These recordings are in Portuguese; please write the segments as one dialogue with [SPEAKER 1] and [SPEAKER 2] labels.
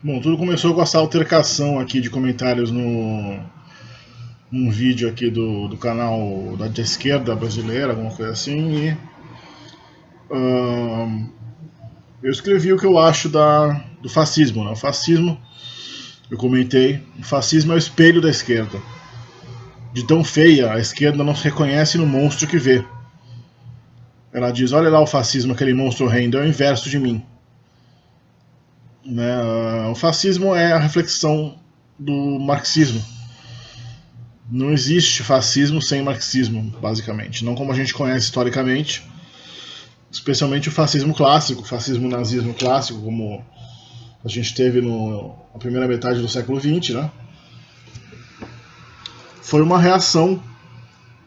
[SPEAKER 1] Bom, tudo começou com essa altercação aqui de comentários num vídeo aqui do canal da esquerda brasileira, alguma coisa assim, e eu escrevi o que eu acho do fascismo. Né? O fascismo, eu comentei, o fascismo é o espelho da esquerda. De tão feia, a esquerda não se reconhece no monstro que vê. Ela diz, olha lá o fascismo, aquele monstro horrendo, é o inverso de mim. Né? O fascismo é a reflexão do marxismo. Não existe fascismo sem marxismo, basicamente. Não como a gente conhece historicamente, especialmente o fascismo clássico, o fascismo nazismo clássico, como a gente teve na primeira metade do século XX, né? Foi uma reação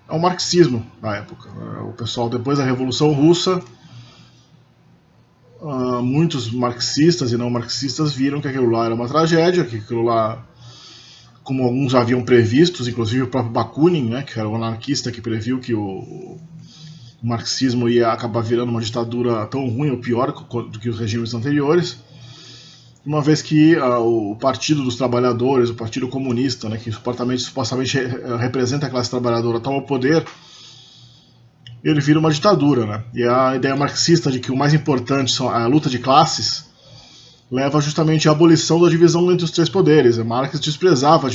[SPEAKER 1] ao marxismo na época. O pessoal, depois da Revolução Russa, muitos marxistas e não marxistas viram que aquilo lá era uma tragédia, que aquilo lá, como alguns haviam previstos, inclusive o próprio Bakunin, né, que era o anarquista que previu que o marxismo ia acabar virando uma ditadura tão ruim ou pior do que os regimes anteriores, uma vez que o Partido dos Trabalhadores, o Partido Comunista, né, que supostamente representa a classe trabalhadora, toma o poder, ele vira uma ditadura. Né? E a ideia marxista de que o mais importante são a luta de classes leva justamente à abolição da divisão entre os três poderes. Marx desprezava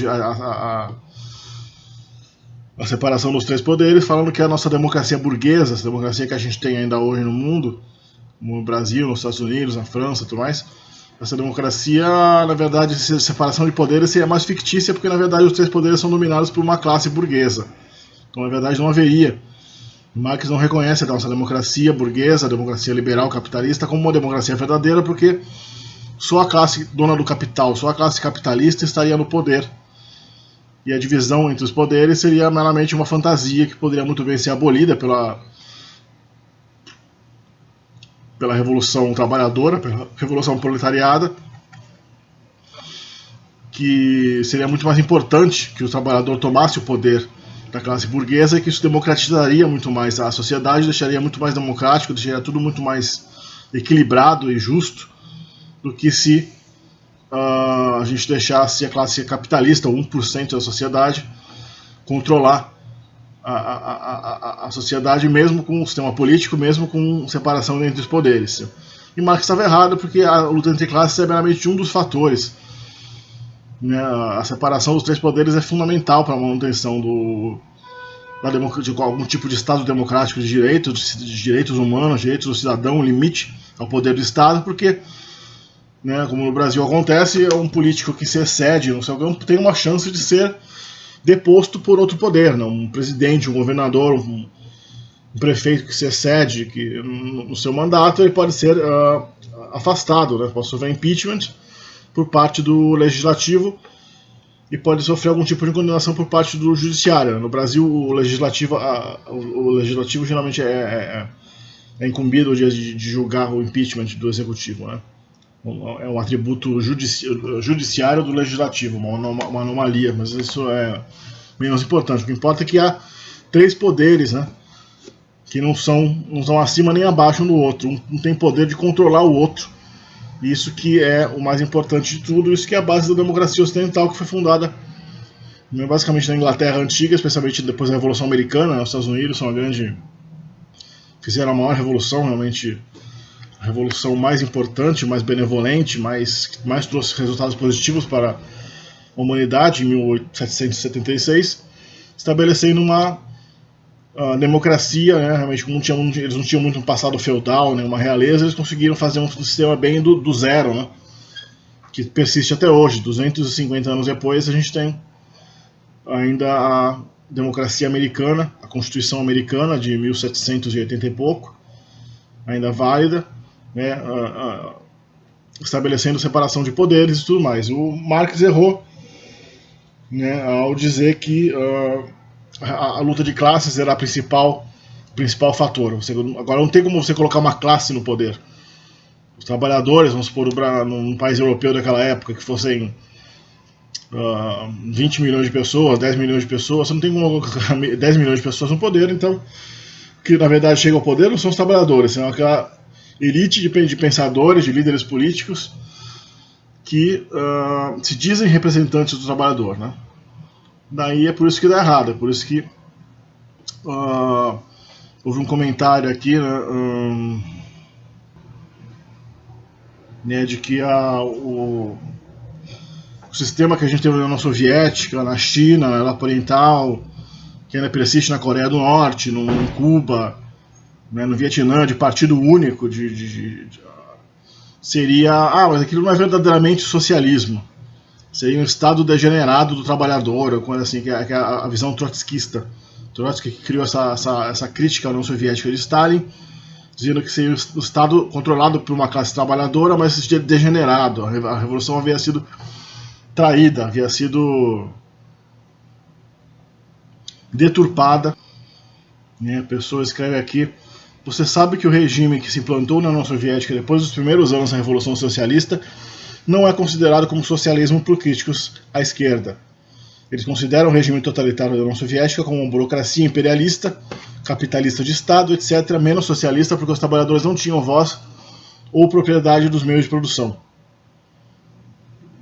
[SPEAKER 1] a separação dos três poderes, falando que a nossa democracia burguesa, essa democracia que a gente tem ainda hoje no mundo, no Brasil, nos Estados Unidos, na França e tudo mais, essa democracia, na verdade, essa separação de poderes seria mais fictícia, porque na verdade os três poderes são dominados por uma classe burguesa. Então, na verdade, não haveria. Marx não reconhece a nossa democracia burguesa, a democracia liberal capitalista, como uma democracia verdadeira, porque só a classe dona do capital, só a classe capitalista estaria no poder. E a divisão entre os poderes seria meramente uma fantasia que poderia muito bem ser abolida pela Revolução Trabalhadora, pela Revolução Proletariada, que seria muito mais importante que o trabalhador tomasse o poder da classe burguesa, e que isso democratizaria muito mais a sociedade, deixaria muito mais democrático, deixaria tudo muito mais equilibrado e justo do que se a gente deixasse a classe capitalista, 1% da sociedade, controlar a sociedade, mesmo com o sistema político, mesmo com separação entre os poderes. E Marx estava errado, porque a luta entre classes é meramente um dos fatores. Né? A separação dos três poderes é fundamental para a manutenção de algum tipo de Estado democrático de direitos humanos, direitos do cidadão, limite ao poder do Estado, porque, né, como no Brasil acontece, um político que se excede no seu campo tem uma chance de ser deposto por outro poder, né? Um presidente, um governador, um prefeito que se excede no seu mandato, ele pode ser afastado, né? Pode sofrer impeachment por parte do legislativo e pode sofrer algum tipo de condenação por parte do judiciário. No Brasil, o legislativo geralmente é incumbido de julgar o impeachment do executivo, né? É um atributo judiciário do legislativo, uma anomalia, mas isso é menos importante. O que importa é que há três poderes, né, que não são acima nem abaixo um do outro. Um tem poder de controlar o outro. Isso que é o mais importante de tudo, isso que é a base da democracia ocidental, que foi fundada basicamente na Inglaterra antiga, especialmente depois da Revolução Americana. Os Estados Unidos fizeram a maior revolução, realmente a revolução mais importante, mais benevolente, mais trouxe resultados positivos para a humanidade, em 1776, estabelecendo uma democracia, né? Realmente eles não tinham muito um passado feudal, né? Uma realeza, eles conseguiram fazer um sistema bem do zero, né? Que persiste até hoje. 250 anos depois, a gente tem ainda a democracia americana, a Constituição americana de 1780 e pouco, ainda válida, né, estabelecendo separação de poderes e tudo mais. O Marx errou, né, ao dizer que a luta de classes era o principal fator. Agora não tem como você colocar uma classe no poder. Os trabalhadores, vamos supor, num país europeu daquela época, que fossem 20 milhões de pessoas, 10 milhões de pessoas, você não tem como colocar 10 milhões de pessoas no poder. Então, que na verdade chega ao poder não são os trabalhadores, são aquela elite de pensadores, de líderes políticos, que se dizem representantes do trabalhador, né? Daí é por isso que dá errado, é por isso que houve um comentário aqui, né, de que o sistema que a gente teve na União Soviética, na China, na Europa Oriental, que ainda persiste na Coreia do Norte, em Cuba, né, no Vietnã, de partido único, seria... mas aquilo não é verdadeiramente socialismo. Seria um estado degenerado do trabalhador, ou coisa assim, que é a visão trotskista. Trotsky que criou essa crítica à União Soviética de Stalin, dizendo que seria um estado controlado por uma classe trabalhadora, mas degenerado. A revolução havia sido traída, havia sido deturpada. A pessoa escreve aqui: você sabe que o regime que se implantou na União Soviética depois dos primeiros anos da Revolução Socialista não é considerado como socialismo por críticos à esquerda. Eles consideram o regime totalitário da União Soviética como uma burocracia imperialista, capitalista de Estado, etc., menos socialista, porque os trabalhadores não tinham voz ou propriedade dos meios de produção.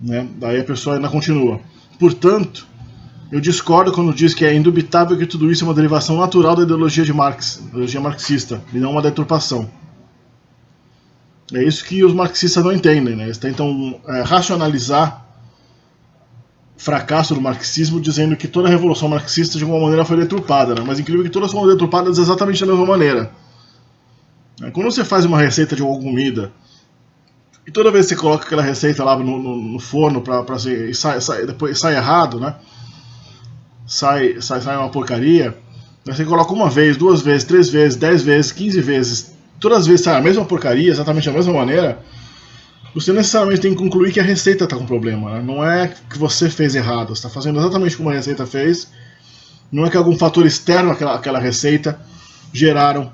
[SPEAKER 1] Né? Daí a pessoa ainda continua: portanto, eu discordo quando diz que é indubitável que tudo isso é uma derivação natural da ideologia de Marx, ideologia marxista, e não uma deturpação. É isso que os marxistas não entendem, né? Eles tentam racionalizar o fracasso do marxismo dizendo que toda a revolução marxista de alguma maneira foi deturpada, né? Mas incrível que todas foram deturpadas exatamente da mesma maneira. Quando você faz uma receita de alguma comida e toda vez que você coloca aquela receita lá no forno e depois sai errado, né? Sai uma porcaria, você coloca uma vez, 2 vezes, 3 vezes, 10 vezes, 15 vezes, todas as vezes sai a mesma porcaria, exatamente da mesma maneira, você necessariamente tem que concluir que a receita está com problema, né? Não é que você fez errado, você está fazendo exatamente como a receita fez, não é que algum fator externo àquela receita geraram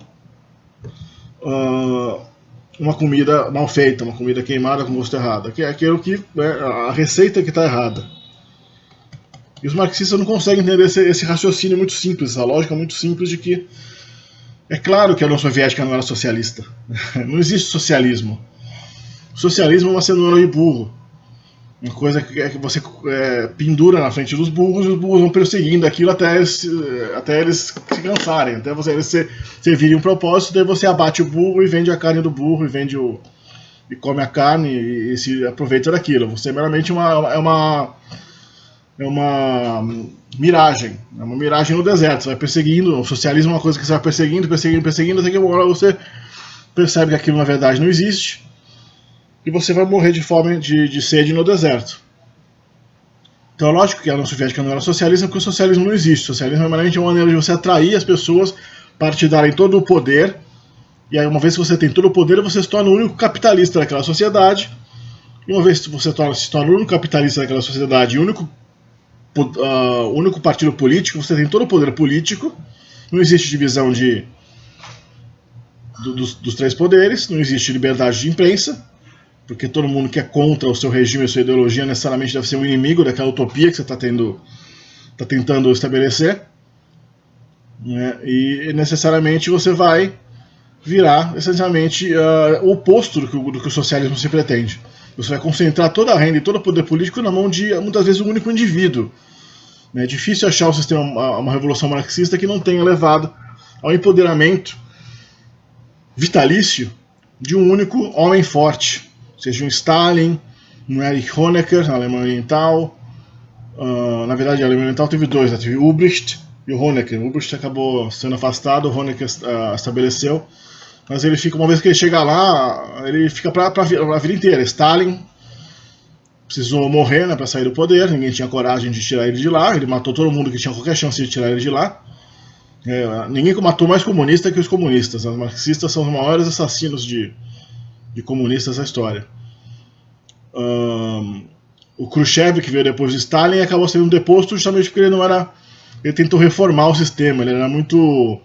[SPEAKER 1] uma comida mal feita, uma comida queimada com gosto errado, que é aquilo que a receita que está errada. E os marxistas não conseguem entender esse raciocínio muito simples, essa lógica muito simples de que é claro que a União Soviética não era socialista. Não existe socialismo. O socialismo é uma cenoura de burro. Uma coisa que você pendura na frente dos burros e os burros vão perseguindo aquilo até eles se cansarem, até eles servirem um propósito, daí você abate o burro e vende a carne do burro e come a carne e se aproveita daquilo. Você meramente é uma miragem. É uma miragem no deserto. Você vai perseguindo. O socialismo é uma coisa que você vai perseguindo, até que uma hora você percebe que aquilo na verdade não existe. E você vai morrer de fome, de sede no deserto. Então é lógico que a União Soviética não era socialista, porque o socialismo não existe. O socialismo é meramente uma maneira de você atrair as pessoas para te darem todo o poder. E aí, uma vez que você tem todo o poder, você se torna o único capitalista daquela sociedade. E uma vez que você se torna o único capitalista daquela sociedade e o único partido político, você tem todo o poder político, não existe divisão dos 3 poderes, não existe liberdade de imprensa, porque todo mundo que é contra o seu regime, a sua ideologia, necessariamente deve ser um inimigo daquela utopia que você está tentando estabelecer, né? E necessariamente você vai virar essencialmente o oposto do que o socialismo se pretende. Você vai concentrar toda a renda e todo o poder político na mão de, muitas vezes, um único indivíduo. É difícil achar uma revolução marxista que não tenha levado ao empoderamento vitalício de um único homem forte, seja um Stalin, um Erich Honecker na Alemanha Oriental. Na verdade, a Alemanha Oriental teve 2, né? Teve o Ulbricht e o Honecker. O Ulbricht acabou sendo afastado, o Honecker estabeleceu, mas ele fica, uma vez que ele chega lá, ele fica para a vida inteira. Stalin precisou morrer, né, para sair do poder, ninguém tinha coragem de tirar ele de lá, ele matou todo mundo que tinha qualquer chance de tirar ele de lá. Ninguém matou mais comunista que os comunistas. Os marxistas são os maiores assassinos de comunistas da história. O Khrushchev, que veio depois de Stalin, acabou sendo deposto justamente porque ele tentou reformar o sistema, ele era muito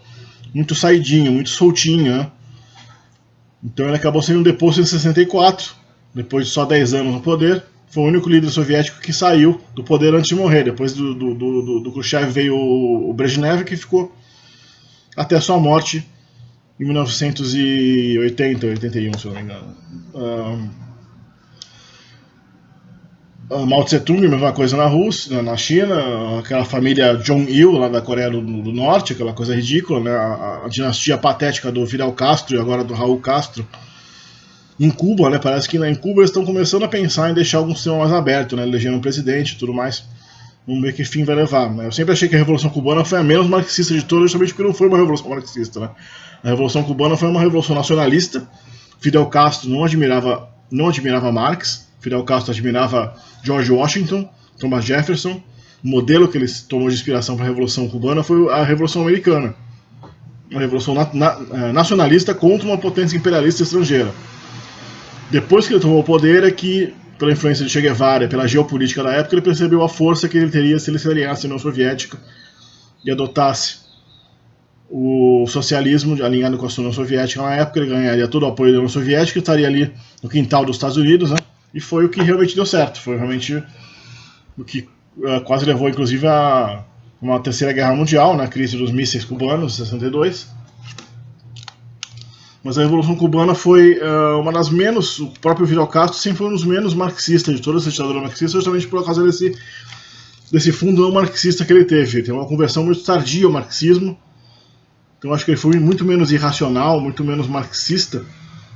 [SPEAKER 1] saidinho, muito soltinho, né? Então ele acabou sendo deposto em 64, depois de só 10 anos no poder. Foi o único líder soviético que saiu do poder antes de morrer. Depois do Khrushchev veio o Brezhnev, que ficou até a sua morte em 1980, 81, se eu não me engano. Mao Tse-tung, a mesma coisa na Rússia, na China, aquela família Jong-il lá da Coreia do Norte, aquela coisa ridícula, né? A dinastia patética do Fidel Castro e agora do Raul Castro. Em Cuba, né? Parece que em Cuba eles estão começando a pensar em deixar algum sistema mais aberto, né? Elegendo um presidente e tudo mais. Vamos ver que fim vai levar, né? Eu sempre achei que a Revolução Cubana foi a menos marxista de todas, justamente porque não foi uma revolução marxista, né? A Revolução Cubana foi uma revolução nacionalista. Fidel Castro não admirava Marx. Fidel Castro admirava George Washington, Thomas Jefferson. O modelo que ele tomou de inspiração para a Revolução Cubana foi a Revolução Americana. Uma revolução nacionalista contra uma potência imperialista estrangeira. Depois que ele tomou o poder é que, pela influência de Che Guevara e pela geopolítica da época, ele percebeu a força que ele teria se ele se aliasse à União Soviética e adotasse o socialismo alinhado com a União Soviética. Na época ele ganharia todo o apoio da União Soviética e estaria ali no quintal dos Estados Unidos, né? E foi o que realmente deu certo, foi realmente o que quase levou inclusive a uma terceira guerra mundial, na crise dos mísseis cubanos, em 62. Mas a Revolução Cubana foi uma das menos, o próprio Fidel Castro sempre foi um dos menos marxistas de toda essa ditadura marxista, justamente por causa desse fundo não marxista que ele teve. Ele tem uma conversão muito tardia ao marxismo, então acho que ele foi muito menos irracional, muito menos marxista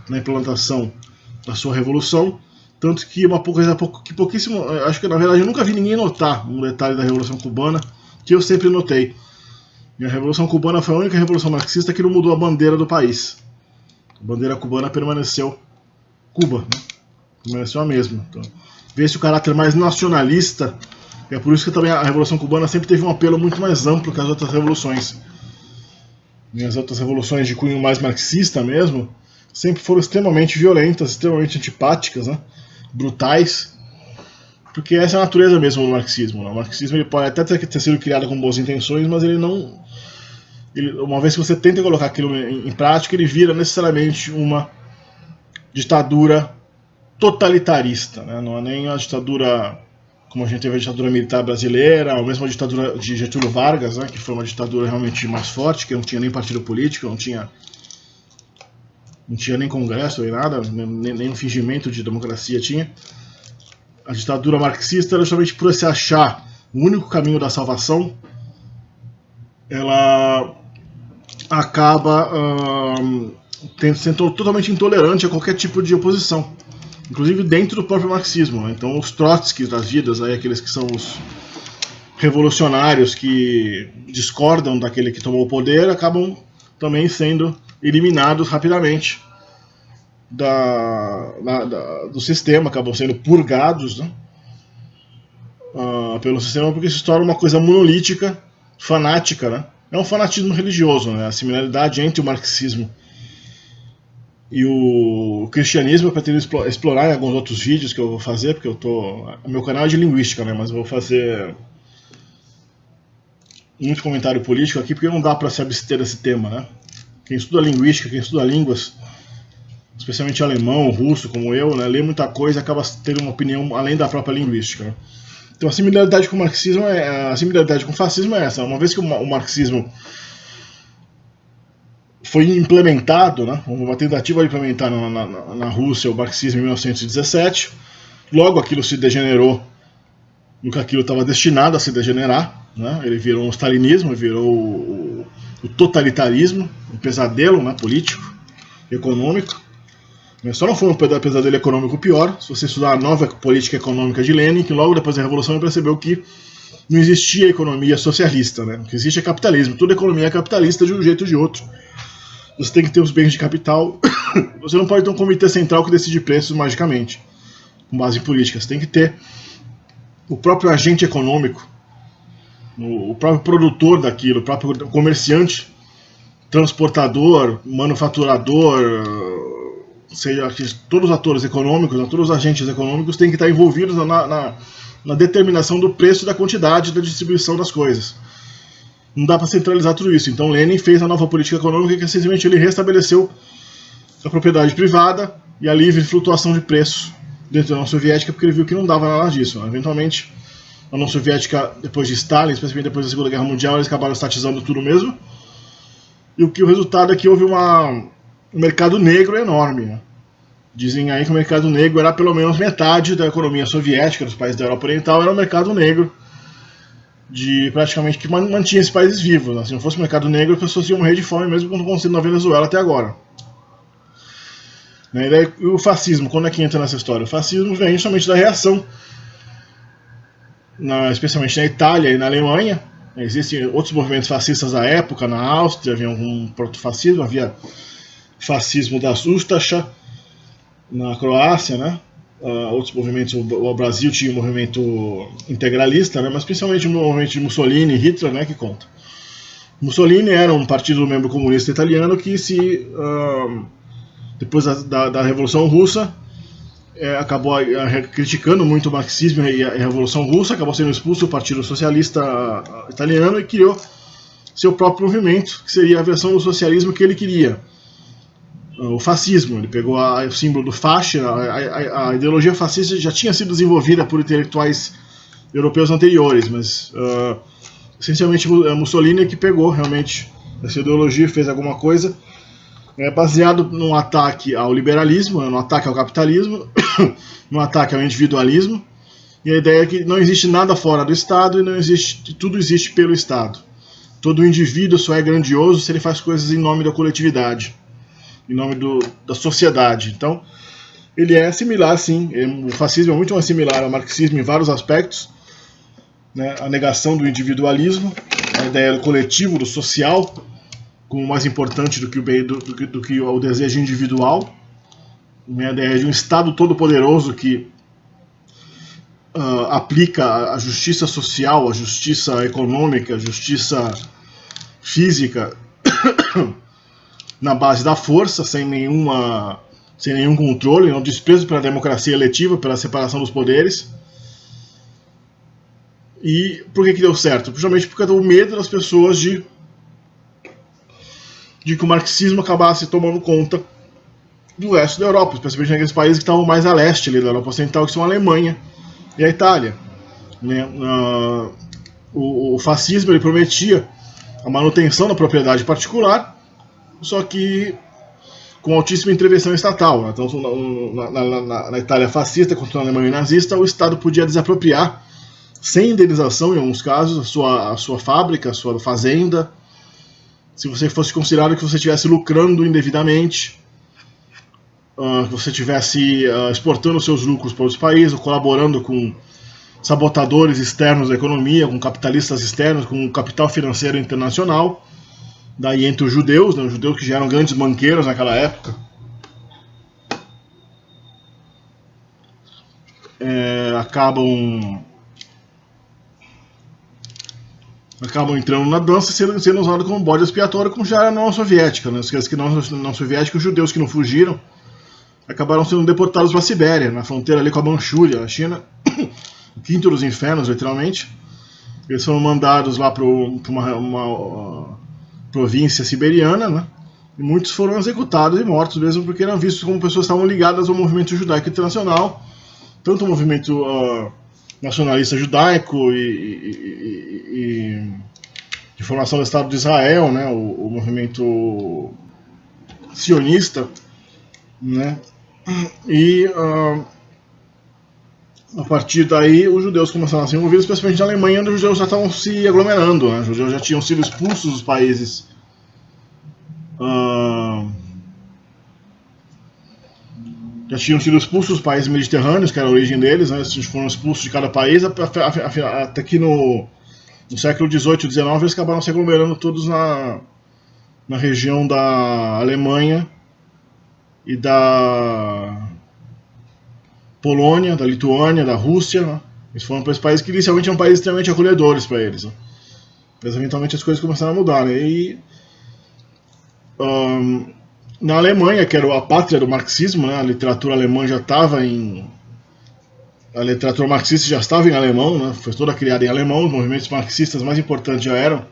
[SPEAKER 1] na implantação da sua revolução, tanto que uma coisa que pouquíssimo, acho que na verdade eu nunca vi ninguém notar um detalhe da Revolução Cubana que eu sempre notei. E a Revolução Cubana foi a única revolução marxista que não mudou a bandeira do país. A bandeira cubana permaneceu Cuba, né? Permaneceu a mesma. Então, vê-se o caráter mais nacionalista, e é por isso que também a Revolução Cubana sempre teve um apelo muito mais amplo que as outras revoluções. E as outras revoluções de cunho mais marxista mesmo, sempre foram extremamente violentas, extremamente antipáticas, né? Brutais, porque essa é a natureza mesmo do marxismo, né? O marxismo ele pode até ter sido criado com boas intenções, mas ele não... uma vez que você tenta colocar aquilo em prática, ele vira necessariamente uma ditadura totalitarista, né? Não é nem uma ditadura como a gente teve a ditadura militar brasileira, ou mesmo a ditadura de Getúlio Vargas, né? Que foi uma ditadura realmente mais forte, que não tinha nem partido político, não tinha nem congresso, nem nada, nem um fingimento de democracia tinha. A ditadura marxista era justamente por se achar o único caminho da salvação, ela acaba sendo totalmente intolerante a qualquer tipo de oposição, inclusive dentro do próprio marxismo, né? Então os Trotskys das vidas, aí, aqueles que são os revolucionários que discordam daquele que tomou o poder, acabam também sendo eliminados rapidamente do sistema, acabam sendo purgados, né? Pelo sistema, porque se torna uma coisa monolítica, fanática, né? É um fanatismo religioso, né? A similaridade entre o marxismo e o cristianismo eu pretendo explorar em alguns outros vídeos que eu vou fazer, porque meu canal é de linguística, né? Mas eu vou fazer muito comentário político aqui, porque não dá para se abster desse tema, né? Quem estuda linguística, quem estuda línguas, especialmente alemão, russo, como eu, né? Lê muita coisa e acaba tendo uma opinião além da própria linguística, né? Então a similaridade com o marxismo a similaridade com o fascismo é essa. Uma vez que o marxismo foi implementado, né, uma tentativa de implementar na Rússia o marxismo em 1917, logo aquilo se degenerou no que aquilo estava destinado a se degenerar, né? Ele virou um stalinismo, virou o totalitarismo, um pesadelo, né, político, econômico. Só não foi um pesadelo econômico pior, se você estudar a nova política econômica de Lenin, que logo depois da Revolução ele percebeu que não existia economia socialista, né? O que existe é capitalismo, toda economia é capitalista de um jeito ou de outro. Você tem que ter os bens de capital, você não pode ter um comitê central que decide preços magicamente, com base em política. Você tem que ter o próprio agente econômico, o próprio produtor daquilo, o próprio comerciante, transportador, manufaturador, seja que todos os atores econômicos, todos os agentes econômicos têm que estar envolvidos na determinação do preço, da quantidade, da distribuição das coisas. Não dá para centralizar tudo isso. Então Lenin fez a nova política econômica que simplesmente ele restabeleceu a propriedade privada e a livre flutuação de preços dentro da União Soviética, porque ele viu que não dava nada disso, né? Eventualmente, a União Soviética, depois de Stalin, especialmente depois da Segunda Guerra Mundial, eles acabaram estatizando tudo mesmo. E o resultado é que houve um mercado negro enorme, né? Dizem aí que o mercado negro era pelo menos metade da economia soviética dos países da Europa Oriental, era o mercado negro de praticamente que mantinha esses países vivos. Né? Se não fosse o mercado negro, as pessoas iam morrer de fome, mesmo quando aconteceu na Venezuela até agora. E daí, o fascismo, quando é que entra nessa história? O fascismo vem justamente da reação, especialmente na Itália e na Alemanha. Existem outros movimentos fascistas da época, na Áustria havia um proto-fascismo, havia fascismo da Ustaša, na Croácia, né? Outros movimentos, o Brasil tinha um movimento integralista, né? Mas principalmente o movimento de Mussolini e Hitler, né, que conta. Mussolini era um partido membro comunista italiano que depois da Revolução Russa acabou criticando muito o marxismo e a Revolução Russa, acabou sendo expulso do Partido Socialista Italiano e criou seu próprio movimento, que seria a versão do socialismo que ele queria. O fascismo, ele pegou o símbolo do fascio, a ideologia fascista já tinha sido desenvolvida por intelectuais europeus anteriores, mas essencialmente Mussolini é que pegou realmente essa ideologia e fez alguma coisa baseado num ataque ao liberalismo, num ataque ao capitalismo, num ataque ao individualismo, e a ideia é que não existe nada fora do Estado e tudo existe pelo Estado. Todo indivíduo só é grandioso se ele faz coisas em nome da coletividade, em nome da sociedade. Então, ele é similar, sim. O fascismo é muito mais similar ao marxismo em vários aspectos, né? A negação do individualismo, a ideia do coletivo, do social, como mais importante do que o desejo individual, a ideia de um Estado todo-poderoso que aplica a justiça social, a justiça econômica, a justiça física na base da força, sem nenhum controle, não desprezo pela democracia eletiva, pela separação dos poderes. E por que deu certo? Justamente porque deu medo das pessoas de que o marxismo acabasse tomando conta do resto da Europa, especialmente naqueles países que estavam mais a leste ali da Europa Ocidental, que são a Alemanha e a Itália. Né? O fascismo ele prometia a manutenção da propriedade particular, só que com altíssima intervenção estatal. Né? Então, na Itália fascista, contra a Alemanha nazista, o Estado podia desapropriar, sem indenização em alguns casos, a sua fábrica, a sua fazenda, se você fosse considerado que você estivesse lucrando indevidamente, que você estivesse exportando seus lucros para outros países, ou colaborando com sabotadores externos da economia, com capitalistas externos, com capital financeiro internacional. Daí entre os judeus, né, os judeus que já eram grandes banqueiros naquela época, acabam entrando na dança e sendo usado como bode expiatório, como já era na União Soviética. Não esqueça que na União Soviética os judeus que não fugiram acabaram sendo deportados para a Sibéria, na fronteira ali com a Manchúria, na China, o quinto dos infernos, literalmente. Eles foram mandados lá para uma província siberiana, né? E muitos foram executados e mortos mesmo porque eram vistos como pessoas que estavam ligadas ao movimento judaico internacional, tanto o movimento nacionalista judaico e de formação do Estado de Israel, né, o movimento sionista, né, e a partir daí os judeus começaram a ser envolvidos, especialmente na Alemanha, onde os judeus já estavam se aglomerando, né, os judeus já tinham sido expulsos dos países mediterrâneos, que era a origem deles, né? Eles foram expulsos de cada país, até que no século XVIII e XIX eles acabaram se aglomerando todos na região da Alemanha e da Polônia, da Lituânia, da Rússia. Né? Eles foram para esse país que inicialmente eram países extremamente acolhedores para eles. Né? Mas eventualmente as coisas começaram a mudar. Né? E na Alemanha, que era a pátria do marxismo, né, a literatura alemã já estava a literatura marxista já estava em alemão, né, foi toda criada em alemão, os movimentos marxistas mais importantes já eram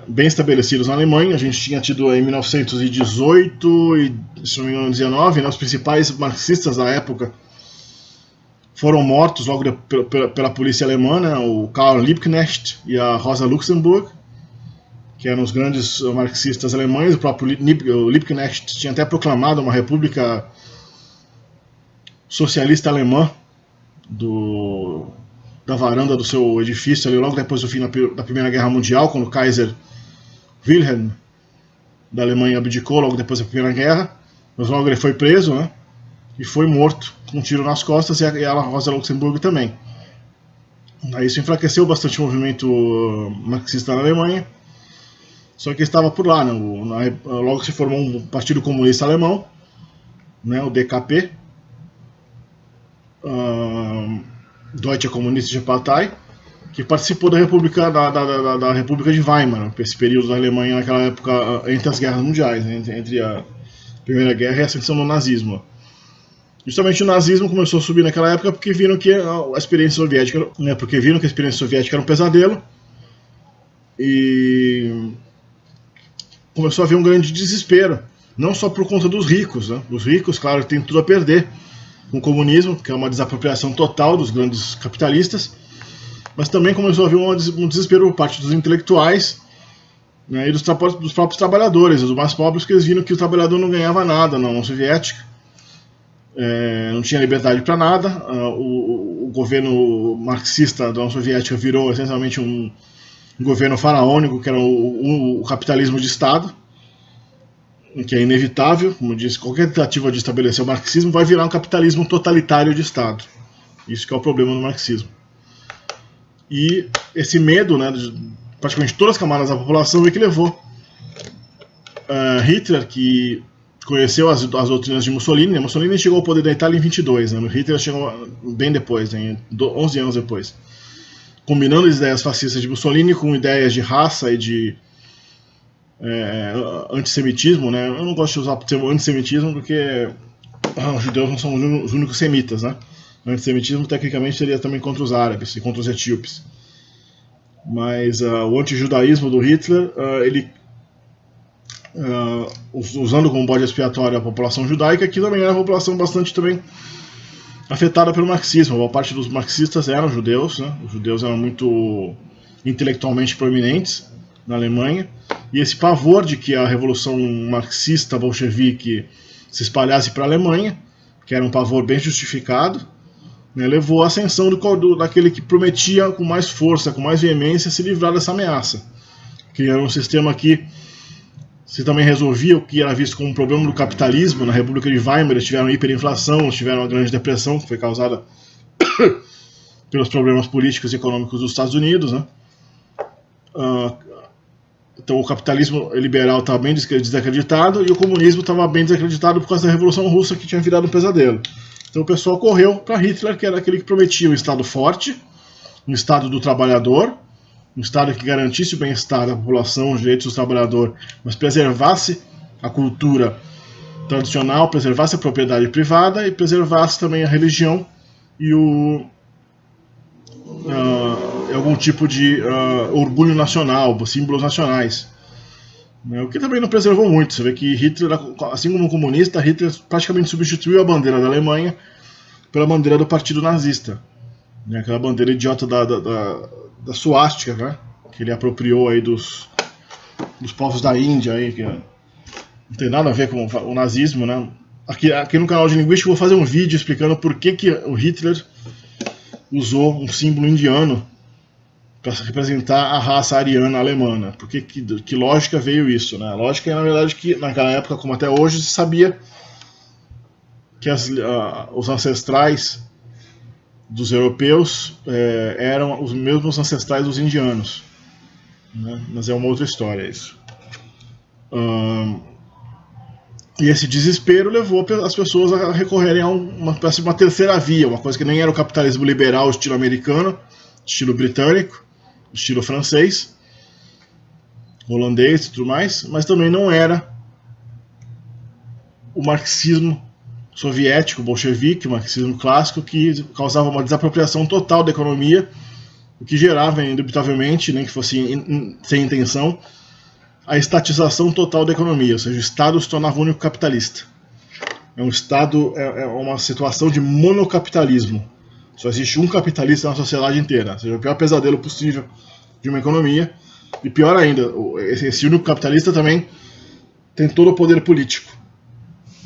[SPEAKER 1] bem estabelecidos na Alemanha. A gente tinha tido em 1918 e, se não me engano, 19, né, os principais marxistas da época foram mortos logo pela polícia alemã, né, o Karl Liebknecht e a Rosa Luxemburg, que eram os grandes marxistas alemães. O próprio Liebknecht tinha até proclamado uma república socialista alemã da varanda do seu edifício, ali, logo depois do fim da Primeira Guerra Mundial, quando o Kaiser Wilhelm da Alemanha abdicou logo depois da Primeira Guerra. Mas logo ele foi preso, né, e foi morto com um tiro nas costas, e a Rosa Luxemburgo também. Aí isso enfraqueceu bastante o movimento marxista na Alemanha, só que estava por lá, né, logo se formou um Partido Comunista Alemão, né, o DKP, Deutsche Kommunistische Partei, que participou da República, da República de Weimar, esse período da Alemanha naquela época, entre as guerras mundiais, né, entre a Primeira Guerra e a ascensão do nazismo. Justamente o nazismo começou a subir naquela época porque viram que a experiência soviética, né, era um pesadelo, e começou a haver um grande desespero, não só por conta dos ricos, né? Os ricos, claro, têm tudo a perder com o comunismo, que é uma desapropriação total dos grandes capitalistas, mas também começou a haver um desespero por parte dos intelectuais, né, e dos próprios trabalhadores, dos mais pobres, que eles viram que o trabalhador não ganhava nada na União Soviética, não tinha liberdade para nada. O governo marxista da União Soviética virou essencialmente um governo faraônico, que era o capitalismo de Estado, que é inevitável. Como eu disse, qualquer tentativa de estabelecer o marxismo vai virar um capitalismo totalitário de Estado. Isso que é o problema do marxismo. E esse medo, né, de praticamente todas as camadas da população é que levou Hitler, que conheceu as doutrinas de Mussolini. Mussolini chegou ao poder da Itália em 22, né? Hitler chegou bem depois, né, 11 anos depois, combinando as ideias fascistas de Mussolini com ideias de raça e de antissemitismo, né? Eu não gosto de usar o termo antissemitismo porque os judeus não são os únicos semitas, né? O antissemitismo tecnicamente seria também contra os árabes e contra os etíopes. Mas o antijudaísmo do Hitler, ele usando como bode expiatório a população judaica, que também era uma população bastante também afetada pelo marxismo. A maior parte dos marxistas eram judeus, né? Os judeus eram muito intelectualmente proeminentes na Alemanha, e esse pavor de que a revolução marxista bolchevique se espalhasse para a Alemanha, que era um pavor bem justificado, né, levou à ascensão daquele que prometia com mais força, com mais veemência, se livrar dessa ameaça, que era um sistema que se também resolvia o que era visto como um problema do capitalismo. Na República de Weimar eles tiveram hiperinflação, eles tiveram uma grande depressão, que foi causada pelos problemas políticos e econômicos dos Estados Unidos, né? Então o capitalismo liberal estava bem desacreditado e o comunismo estava bem desacreditado por causa da Revolução Russa, que tinha virado um pesadelo. Então o pessoal correu para Hitler, que era aquele que prometia um Estado forte, um Estado do trabalhador, um Estado que garantisse o bem-estar da população, os direitos do trabalhador, mas preservasse a cultura tradicional, preservasse a propriedade privada e preservasse também a religião e algum tipo de orgulho nacional, símbolos nacionais. O que também não preservou muito. Você vê que Hitler, assim como comunista, Hitler praticamente substituiu a bandeira da Alemanha pela bandeira do Partido Nazista, né? Aquela bandeira idiota da suástica, né? Que ele apropriou aí dos povos da Índia, aí, que não tem nada a ver com o nazismo, né? Aqui no canal de Linguística eu vou fazer um vídeo explicando por que o Hitler usou um símbolo indiano para representar a raça ariana alemã, né? Porque que lógica veio isso, né? A lógica é, na verdade, que naquela época, como até hoje, se sabia que os ancestrais dos europeus eram os mesmos ancestrais dos indianos, né? Mas é uma outra história isso. E esse desespero levou as pessoas a recorrerem a uma terceira via, uma coisa que nem era o capitalismo liberal estilo americano, estilo britânico, estilo francês, holandês e tudo mais, mas também não era o marxismo soviético, bolchevique, o marxismo clássico, que causava uma desapropriação total da economia, o que gerava, indubitavelmente, nem que fosse sem intenção, a estatização total da economia, ou seja, o Estado se tornava único capitalista. Um Estado é uma situação de monocapitalismo. Só existe um capitalista na sociedade inteira, ou seja, o pior pesadelo possível de uma economia. E pior ainda, esse único capitalista também tem todo o poder político.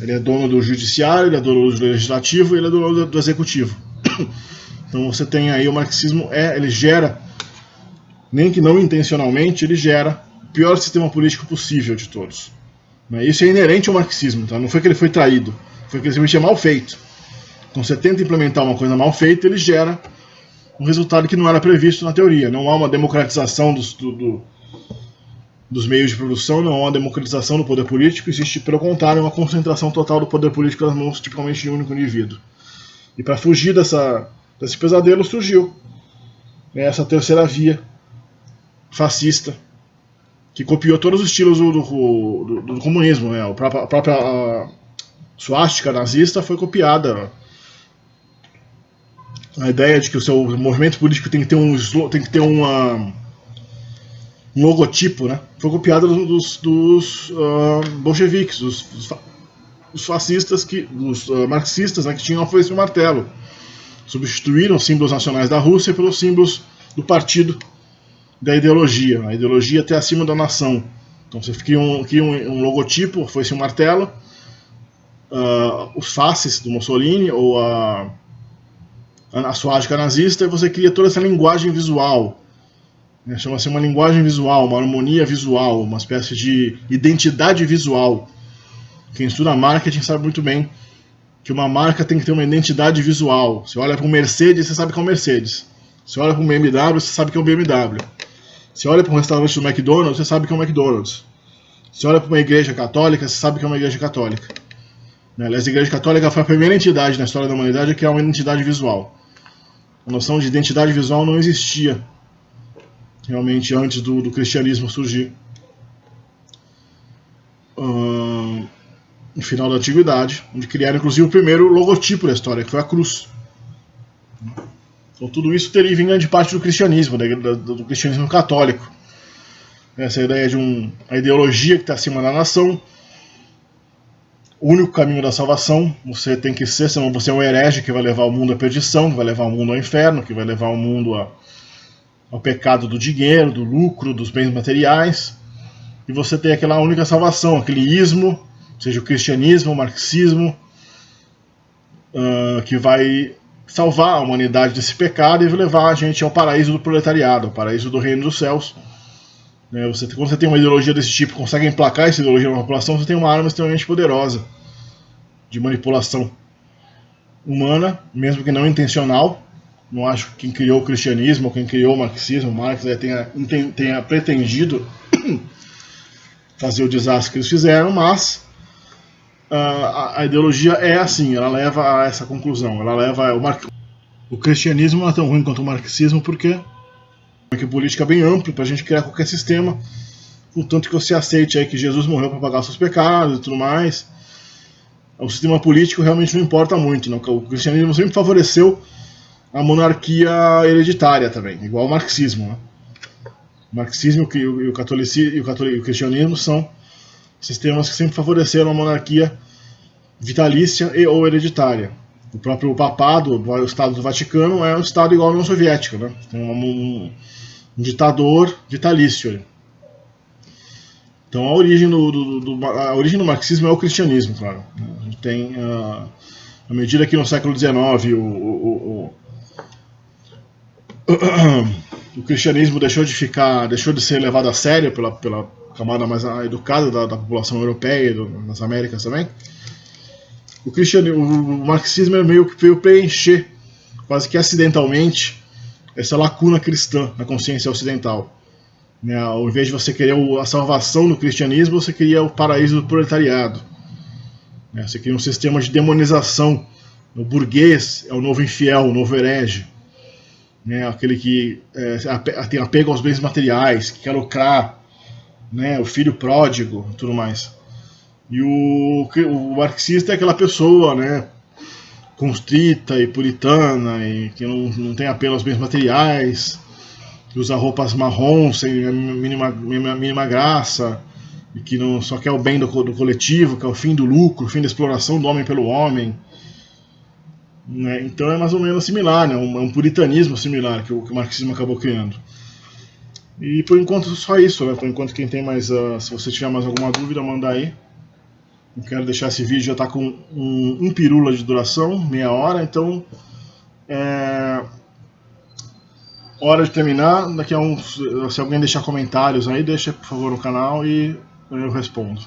[SPEAKER 1] Ele é dono do judiciário, ele é dono do legislativo e ele é dono do executivo. Então você tem aí o marxismo, ele gera, nem que não intencionalmente, ele gera o pior sistema político possível de todos. Isso é inerente ao marxismo, tá? Não foi que ele foi traído, foi que ele simplesmente é mal feito. Então você tenta implementar uma coisa mal feita, ele gera um resultado que não era previsto na teoria. Não há uma democratização dos meios de produção, não há uma democratização do poder político, existe, pelo contrário, uma concentração total do poder político nas mãos, tipicamente, de um único indivíduo. E para fugir desse pesadelo surgiu essa terceira via fascista, que copiou todos os estilos do comunismo. A própria suástica nazista foi copiada. A ideia de que o seu movimento político tem que ter um logotipo, né, foi copiada dos bolcheviques, dos fascistas, dos marxistas, né, que tinham a foice e o martelo. Substituíram os símbolos nacionais da Rússia pelos símbolos do partido, da ideologia. A ideologia até acima da nação. Então você cria um logotipo, foice e um martelo, os faces do Mussolini ou a suástica nazista, e você cria toda essa linguagem visual. Chama-se uma linguagem visual, uma harmonia visual, uma espécie de identidade visual. Quem estuda marketing sabe muito bem que uma marca tem que ter uma identidade visual. Você olha para um Mercedes, você sabe que é um Mercedes. Você olha para um BMW, você sabe que é um BMW. Você olha para um restaurante do McDonald's, você sabe que é um McDonald's. Você olha para uma igreja católica, você sabe que é uma igreja católica. Aliás, a igreja católica foi a primeira entidade na história da humanidade que é uma identidade visual. A noção de identidade visual não existia realmente antes do cristianismo surgir. No final da antiguidade, onde criaram inclusive o primeiro logotipo da história, que foi a cruz. Então tudo isso teria vindo grande parte do cristianismo, do cristianismo católico. Essa ideia de a ideologia que está acima da nação, o único caminho da salvação, você tem que ser, senão você é um herege que vai levar o mundo à perdição, que vai levar o mundo ao inferno, que vai levar o mundo ao pecado do dinheiro, do lucro, dos bens materiais. E você tem aquela única salvação, aquele ismo, seja o cristianismo, o marxismo, que vai salvar a humanidade desse pecado e levar a gente ao paraíso do proletariado, ao paraíso do reino dos céus. Quando você tem uma ideologia desse tipo, consegue emplacar essa ideologia na população, você tem uma arma extremamente poderosa de manipulação humana, mesmo que não intencional. Não acho que quem criou o cristianismo ou quem criou o marxismo, Marx, tenha pretendido fazer o desastre que eles fizeram, mas a ideologia é assim, ela leva a essa conclusão, ela leva o cristianismo não é tão ruim quanto o marxismo, porque é política bem ampla para a gente criar qualquer sistema, contanto que você aceite aí que Jesus morreu para pagar seus pecados e tudo mais. O sistema político realmente não importa muito, não? O cristianismo sempre favoreceu a monarquia hereditária também, igual o marxismo, né? O marxismo e o catolicismo e o cristianismo são sistemas que sempre favoreceram a monarquia vitalícia e ou hereditária. O próprio papado, o Estado do Vaticano, é um Estado igual à União Soviética, né? Tem um ditador vitalício. Então a origem do marxismo é o cristianismo, claro. A gente tem, à medida que no século XIX o cristianismo deixou de ser levado a sério pela camada mais educada da população europeia e das Américas também, o marxismo é meio que veio preencher, quase que acidentalmente, essa lacuna cristã na consciência ocidental. Ao invés de você querer a salvação no cristianismo, você queria o paraíso do proletariado. Você queria um sistema de demonização. O burguês é o novo infiel, o novo herege. Aquele que tem apego aos bens materiais, que quer lucrar, o filho pródigo e tudo mais. E o marxista é aquela pessoa, constrita e puritana, e que não tem apelo aos bens materiais, que usa roupas marrons sem a mínima graça, e que só quer o bem do coletivo, que é o fim do lucro, o fim da exploração do homem pelo homem. Então é mais ou menos similar, é um puritanismo similar que o marxismo acabou criando. E por enquanto só isso, né? Por enquanto quem tem mais, se você tiver mais alguma dúvida, manda aí. Não quero deixar esse vídeo, já está com um pirula de duração, meia hora, então hora de terminar. Daqui a se alguém deixar comentários aí, deixa por favor no canal e eu respondo.